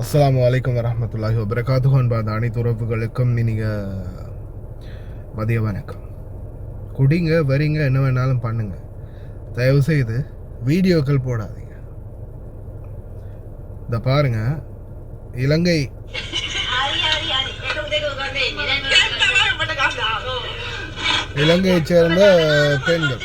அஸ்ஸலாமு அலைக்கும் வரஹ்மத்துல்லாஹி வபரகாத்துஹு. அன்பான அனைத்து உறவுகளுக்கும் இனிய மதிய வணக்கம். குடிங்க வரீங்க என்ன வேணாலும் பண்ணுங்க, தயவு செய்து வீடியோக்கள் போடாதீங்க. இந்த பாருங்க, இலங்கை இலங்கையைச் சேர்ந்த பெண்கள்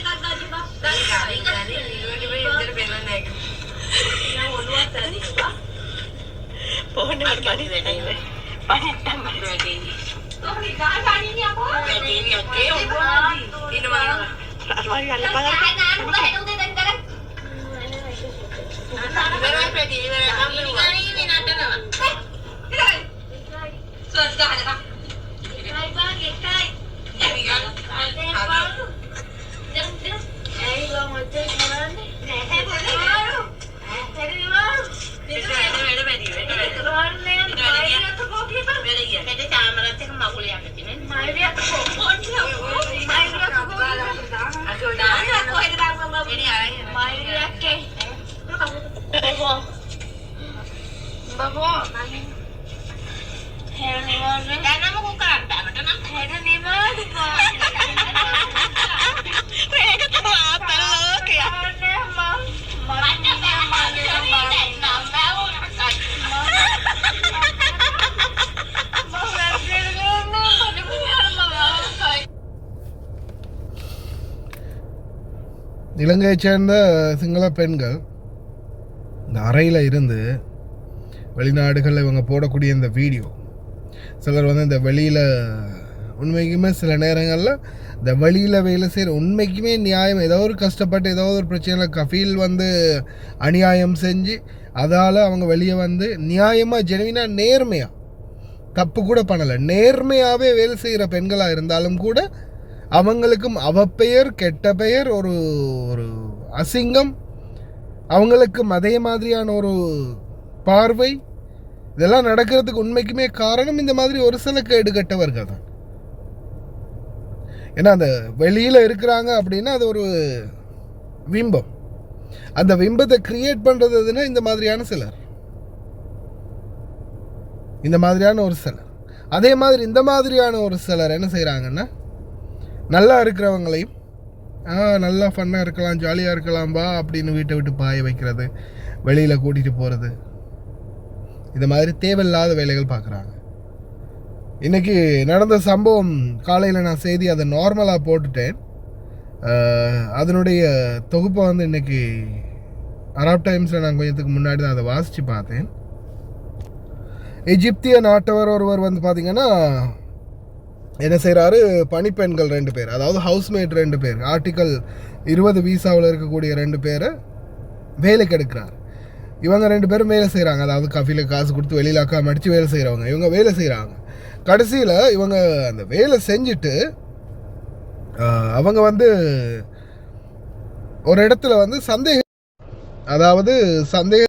இலங்கையைச் சேர்ந்த சிங்கள பெண்கள் இந்த அறையில் இருந்து வெளிநாடுகளில் இவங்க போடக்கூடிய இந்த வீடியோ, சிலர் வந்து இந்த வெளியில் உண்மைக்குமே சில நேரங்களில் இந்த வெளியில் வேலை செய்கிற உண்மைக்குமே நியாயம், ஏதோ ஒரு கஷ்டப்பட்டு ஏதோ ஒரு பிரச்சனையில் கஃபீல் வந்து அநியாயம் செஞ்சு அதால் அவங்க வெளியே வந்து நியாயமாக ஜெனுவினாக நேர்மையாக தப்பு கூட பண்ணலை, நேர்மையாகவே வேலை செய்கிற பெண்களாக இருந்தாலும் கூட அவங்களுக்கும் அவப்பெயர் கெட்ட பெயர் ஒரு ஒரு அசிங்கம், அவங்களுக்கும் அதே மாதிரியான ஒரு பார்வை, இதெல்லாம் நடக்கிறதுக்கு உண்மைக்குமே காரணம் இந்த மாதிரி ஒரு சில கேடு கட்டவர்கள் தான். ஏன்னா அந்த வெளியில் இருக்கிறாங்க அப்படின்னா அது ஒரு விம்பம், அந்த விம்பத்தை கிரியேட் பண்ணுறதுன்னா இந்த மாதிரியான சிலர், இந்த மாதிரியான ஒரு சிலர். அதே மாதிரி இந்த மாதிரியான ஒரு சிலர் என்ன செய்கிறாங்கன்னா, நல்லா இருக்கிறவங்களையும் நல்லா ஃபன்னாக இருக்கலாம் ஜாலியாக இருக்கலாம்பா அப்படின்னு வீட்டை விட்டு பாய வைக்கிறது, வெளியில் கூட்டிகிட்டு போகிறது, இந்த மாதிரி தேவையில்லாத வேலைகள் பார்க்குறாங்க. இன்றைக்கி நடந்த சம்பவம் காலையில் நான் செய்தி அதை நார்மலாக போட்டுட்டேன். அதனுடைய தொகுப்பை வந்து இன்றைக்கி அரப் டைம்ஸில் நான் கொஞ்சத்துக்கு முன்னாடி தான் அதை வாசித்து பார்த்தேன். எஜிப்திய நாட்டவர் ஒருவர் வந்து பார்த்திங்கன்னா என்ன செய்கிறாரு, பணிப்பெண்கள் 2 பேர், அதாவது ஹவுஸ்மேட் 2 பேர், ஆர்டிக்கல் 20 வீசாவில் இருக்கக்கூடிய 2 பேரை வேலைக்கு எடுக்கிறார். இவங்க 2 பேரும் வேலை செய்கிறாங்க, அதாவது கஃபில காசு கொடுத்து வெளியில் அக்கா மடித்து வேலை செய்கிறவங்க, இவங்க வேலை செய்கிறாங்க. கடைசியில் இவங்க அந்த வேலை செஞ்சுட்டு அவங்க வந்து ஒரு இடத்துல வந்து சந்தேக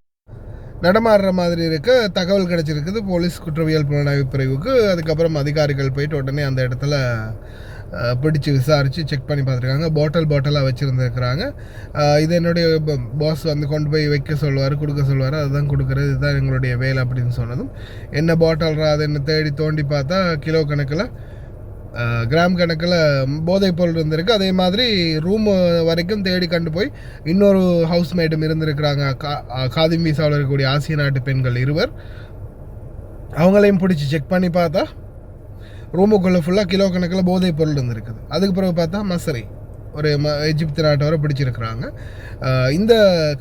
நடமாடுற மாதிரி இருக்க தகவல் கிடச்சிருக்குது போலீஸ் குற்றவியல் புலனாய்வு பிரிவுக்கு. அதுக்கப்புறம் அதிகாரிகள் போயிட்டு உடனே அந்த இடத்துல பிடிச்சி விசாரித்து செக் பண்ணி பார்த்துருக்காங்க. பாட்டிலாக வச்சுருந்துருக்குறாங்க. இது என்னுடைய பாஸ் வந்து கொண்டு போய் வைக்க சொல்லுவார், கொடுக்க சொல்லுவார், அதுதான் கொடுக்குறது, இதுதான் எங்களுடைய வேலை அப்படின்னு சொன்னதும், என்ன பாட்டில்ரா அது என்ன தேடி தோண்டி பார்த்தா கிலோ கணக்கில் கிராம் கணக்கில் போதைப் பொருள் இருந்திருக்கு. அதே மாதிரி ரூம் வரைக்கும் தேடி கண்டு போய் இன்னொரு ஹவுஸ்மேட்டும் இருந்திருக்கிறாங்க, காதிம் வீசாவில் இருக்கக்கூடிய ஆசிய நாட்டு பெண்கள் 2. அவங்களையும் பிடிச்சி செக் பண்ணி பார்த்தா ரூமுக்குள்ளே ஃபுல்லாக கிலோ கணக்கில் போதைப் பொருள் இருந்திருக்குது. அதுக்கு பிறகு பார்த்தா மசரை ஒரு எஜிப்து நாட்டவரை பிடிச்சிருக்கிறாங்க. இந்த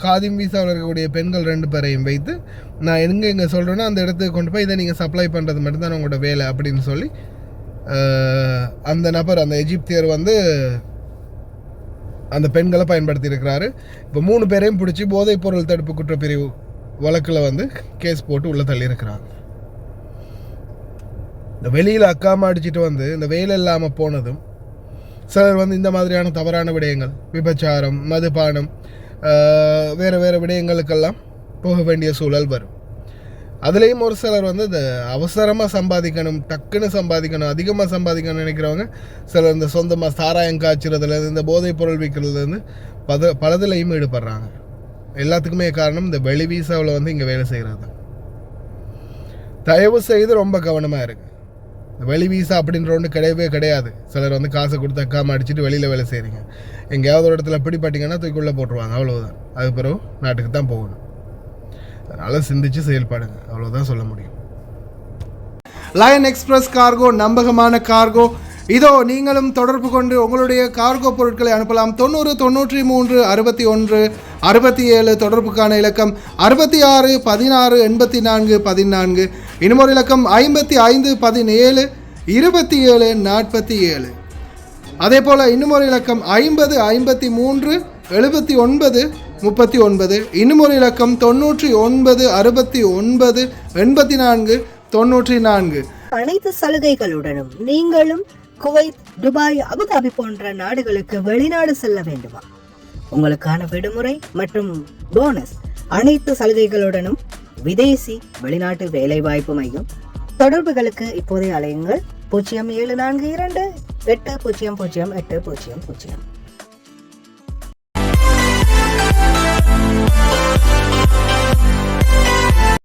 காதிம் வீசாவில் இருக்கக்கூடிய பெண்கள் 2 பேரையும் வைத்து நான் எங்கே சொல்கிறேன்னா அந்த இடத்துக்கு கொண்டு போய் இதை நீங்கள் சப்ளை பண்ணுறது மட்டும்தான் உங்களோட வேலை அப்படின்னு சொல்லி அந்த நபர், அந்த எஜிப்தியர் வந்து அந்த பெண்களை பயன்படுத்தி இருக்கிறாரு. இப்போ 3 பேரையும் பிடிச்சி போதைப் பொருள் தடுப்பு குற்றப்பிரிவு வழக்கில் வந்து கேஸ் போட்டு உள்ள தள்ளி இருக்கிறாங்க. இந்த வெளியில் அக்காம அடிச்சுட்டு வந்து இந்த வேலை இல்லாமல் போனதும் சிலர் வந்து இந்த மாதிரியான தவறான விடயங்கள், விபச்சாரம், மதுபானம், வேறு விடயங்களுக்கெல்லாம் போக வேண்டிய சூழல் வரும். அதுலேயும் ஒரு சிலர் வந்து இந்த அவசரமாக சம்பாதிக்கணும், டக்குன்னு சம்பாதிக்கணும், அதிகமாக சம்பாதிக்கணும்னு நினைக்கிறவங்க சிலர் இந்த சொந்தமாக சாராயம் காய்ச்சறதுலேருந்து இந்த போதைப் பொருள் விற்கிறதுலேருந்து பலதுலையும் ஈடுபடுறாங்க. எல்லாத்துக்குமே காரணம் இந்த வெளி வீசாவில் வந்து இங்கே வேலை செய்கிறது தான். தயவு செய்து ரொம்ப கவனமாக இருக்கு. வெளி வீசா அப்படின்ற ஒன்று கிடையவே கிடையாது. சிலர் வந்து காசை கொடுத்து அக்காம அடிச்சுட்டு வெளியில் வேலை செய்கிறீங்க. எங்கேயாவது ஒரு இடத்துல பிடிப்பட்டிங்கன்னா தூக்கிக்குள்ளே போட்டுருவாங்க, அவ்வளோதான். அது பிறகு நாட்டுக்கு தான் போகணும். அதனால் சிந்திச்சு செயல்படுங்க, அவ்வளோதான் சொல்ல முடியும். லயன் எக்ஸ்பிரஸ் கார்கோ நம்பகமான கார்கோ. இதோ நீங்களும் தொடர்பு கொண்டு உங்களுடைய கார்கோ பொருட்களை அனுப்பலாம். 90 93 61 67 தொடர்புக்கான இலக்கம் 66 16 84 14. இன்னும் ஒரு இலக்கம் 55 17 27 47. அதே போல் இன்னும் ஒரு இலக்கம் 50 53 79 39. இன்னும் ஒரு இலக்கம் 99 69 84 94. அனைத்து சலுகைகளுடனும் நீங்களும் குவைத், துபாய், அபுதாபி போன்ற நாடுகளுக்கு வெளிநாடு செல்ல வேண்டுமா? உங்களுக்கான விடுமுறை மற்றும் போனஸ் அனைத்து சலுகைகளுடனும் விதேசி வெளிநாட்டு வேலைவாய்ப்பு மையம். தொடர்புகளுக்கு இப்போதைய அலையுங்கள் 0742 800800.